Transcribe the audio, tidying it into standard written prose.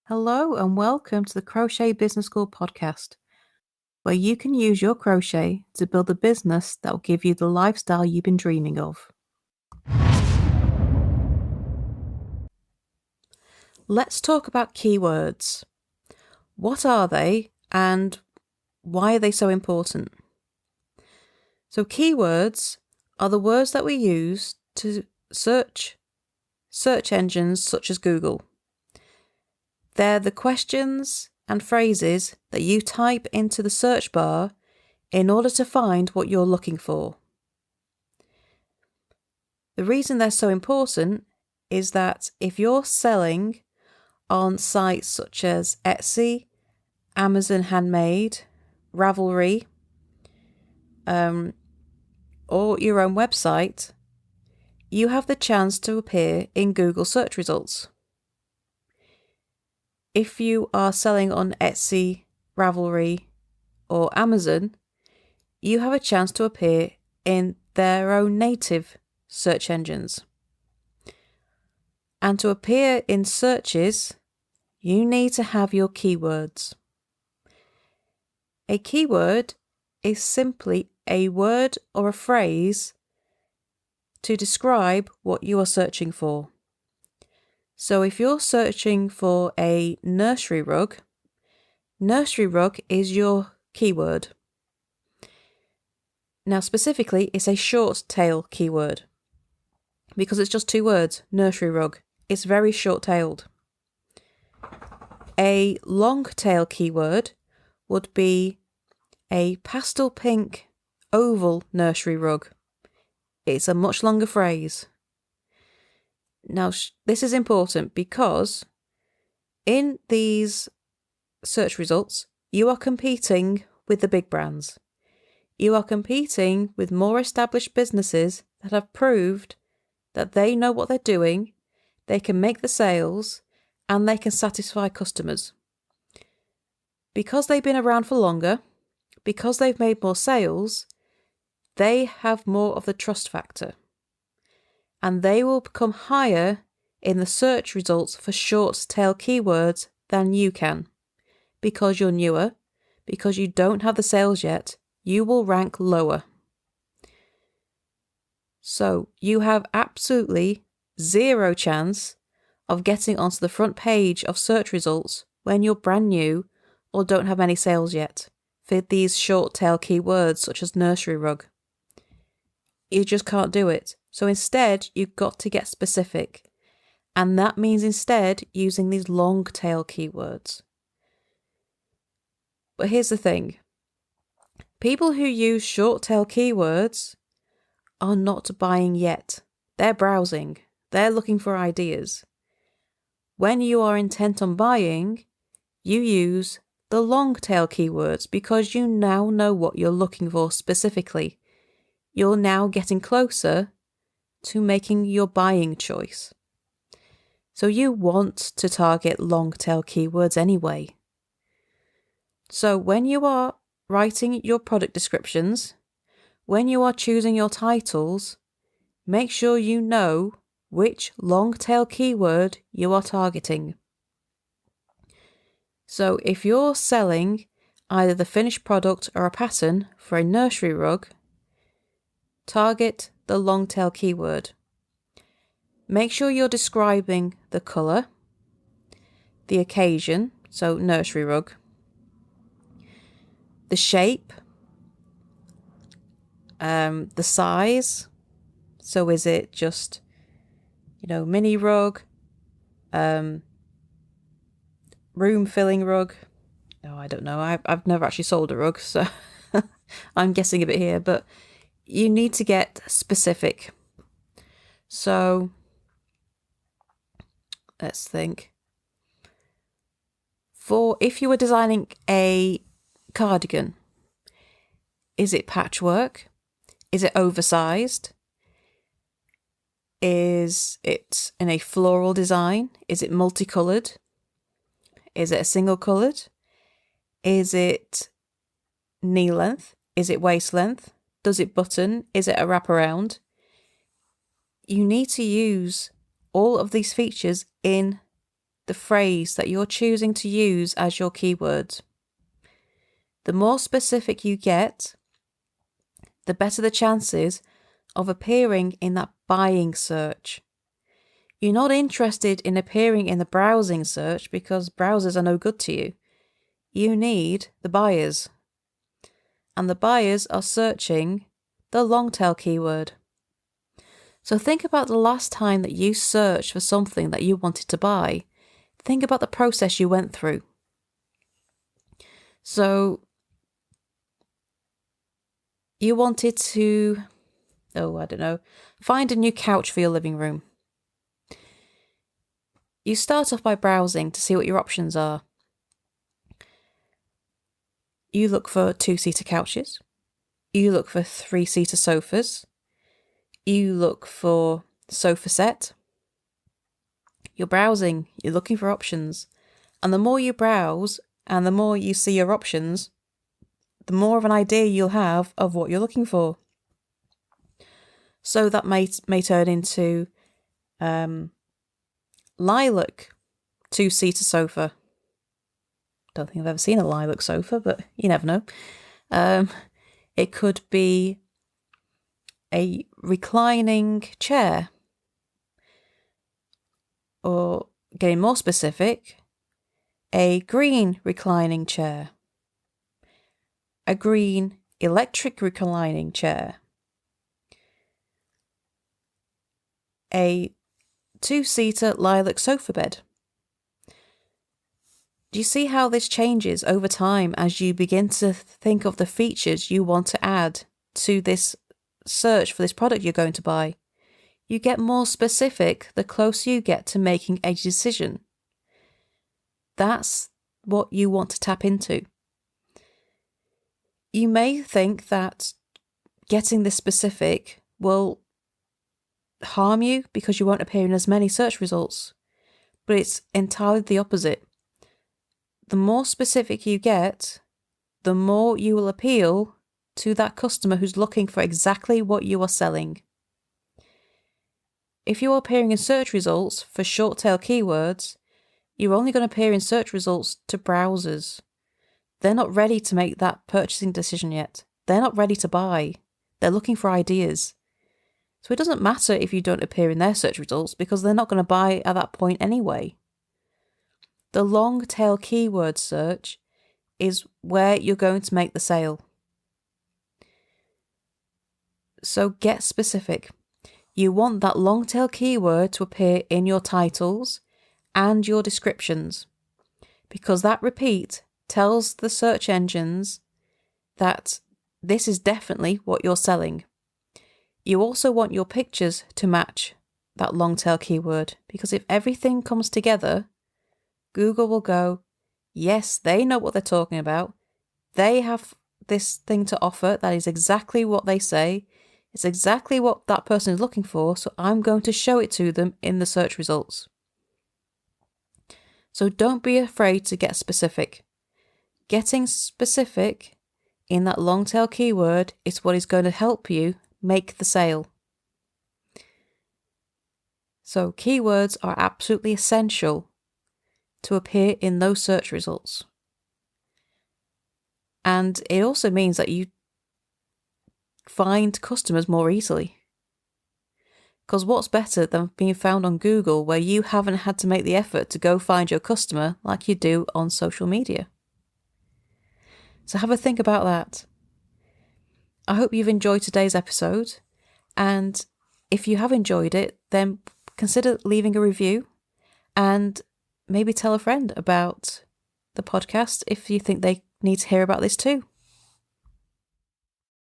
Hello and welcome to the Crochet Business School podcast, where you can use your crochet to build a business that will give you the lifestyle you've been dreaming of. Let's talk about keywords. What are they and why are they so important? So keywords are the words that we use to search engines such as Google. They're the questions and phrases that you type into the search bar in order to find what you're looking for. The reason they're so important is that if you're selling on sites such as Etsy, Amazon Handmade, Ravelry, or your own website, you have the chance to appear in Google search results. If you are selling on Etsy, Ravelry, or Amazon, you have a chance to appear in their own native search engines. And to appear in searches, you need to have your keywords. A keyword is simply a word or a phrase to describe what you are searching for. So if you're searching for a nursery rug is your keyword. Now specifically, it's a short tail keyword because it's just 2 words, nursery rug. It's very short-tailed. A long tail keyword would be a pastel pink oval nursery rug. It's a much longer phrase. Now, this is important because in these search results, you are competing with the big brands. You are competing with more established businesses that have proved that they know what they're doing, they can make the sales, and they can satisfy customers. Because they've been around for longer, because they've made more sales, they have more of the trust factor. And they will become higher in the search results for short tail keywords than you can. Because you're newer, because you don't have the sales yet, you will rank lower. So you have absolutely 0 chance of getting onto the front page of search results when you're brand new or don't have any sales yet for these short tail keywords such as nursery rug. You just can't do it. So instead, you've got to get specific. And that means instead using these long tail keywords. But here's the thing. People who use short tail keywords are not buying yet. They're browsing. They're looking for ideas. When you are intent on buying, you use the long tail keywords because you now know what you're looking for specifically. You're now getting closer to making your buying choice. So you want to target long tail keywords anyway. So when you are writing your product descriptions, when you are choosing your titles, make sure you know which long tail keyword you are targeting. So if you're selling either the finished product or a pattern for a nursery rug, target the long tail keyword. Make sure you're describing the colour, the occasion, so nursery rug, the shape, the size, so is it just, mini rug, room filling rug? No, I don't know. I've never actually sold a rug, so I'm guessing a bit here, but you need to get specific. So let's think. If you were designing a cardigan, is it patchwork? Is it oversized? Is it in a floral design? Is it multicolored? Is it a single colored? Is it knee length? Is it waist length? Does it button? Is it a wraparound? You need to use all of these features in the phrase that you're choosing to use as your keyword. The more specific you get, the better the chances of appearing in that buying search. You're not interested in appearing in the browsing search because browsers are no good to you. You need the buyers. And the buyers are searching the long tail keyword. So think about the last time that you searched for something that you wanted to buy. Think about the process you went through. So you wanted to, find a new couch for your living room. You start off by browsing to see what your options are. You look for 2-seater couches. You look for 3-seater sofas. You look for sofa set. You're browsing, you're looking for options. And the more you browse and the more you see your options, the more of an idea you'll have of what you're looking for. So that may turn into lilac 2-seater sofa. Don't think I've ever seen a lilac sofa, but you never know. It could be a reclining chair. Or, getting more specific, a green reclining chair. A green electric reclining chair. A 2-seater lilac sofa bed. Do you see how this changes over time as you begin to think of the features you want to add to this search for this product you're going to buy? You get more specific the closer you get to making a decision. That's what you want to tap into. You may think that getting this specific will harm you because you won't appear in as many search results, but it's entirely the opposite. The more specific you get, the more you will appeal to that customer who's looking for exactly what you are selling. If you are appearing in search results for short tail keywords, you're only going to appear in search results to browsers. They're not ready to make that purchasing decision yet. They're not ready to buy. They're looking for ideas. So it doesn't matter if you don't appear in their search results because they're not going to buy at that point anyway. The long tail keyword search is where you're going to make the sale. So get specific. You want that long tail keyword to appear in your titles and your descriptions, because that repeat tells the search engines that this is definitely what you're selling. You also want your pictures to match that long tail keyword, because if everything comes together, Google will go, yes, they know what they're talking about. They have this thing to offer that is exactly what they say. It's exactly what that person is looking for, so I'm going to show it to them in the search results. So don't be afraid to get specific. Getting specific in that long tail keyword is what is going to help you make the sale. So keywords are absolutely essential to appear in those search results. And it also means that you find customers more easily. Because what's better than being found on Google where you haven't had to make the effort to go find your customer like you do on social media? So have a think about that. I hope you've enjoyed today's episode, and if you have enjoyed it, then consider leaving a review and maybe tell a friend about the podcast if you think they need to hear about this too.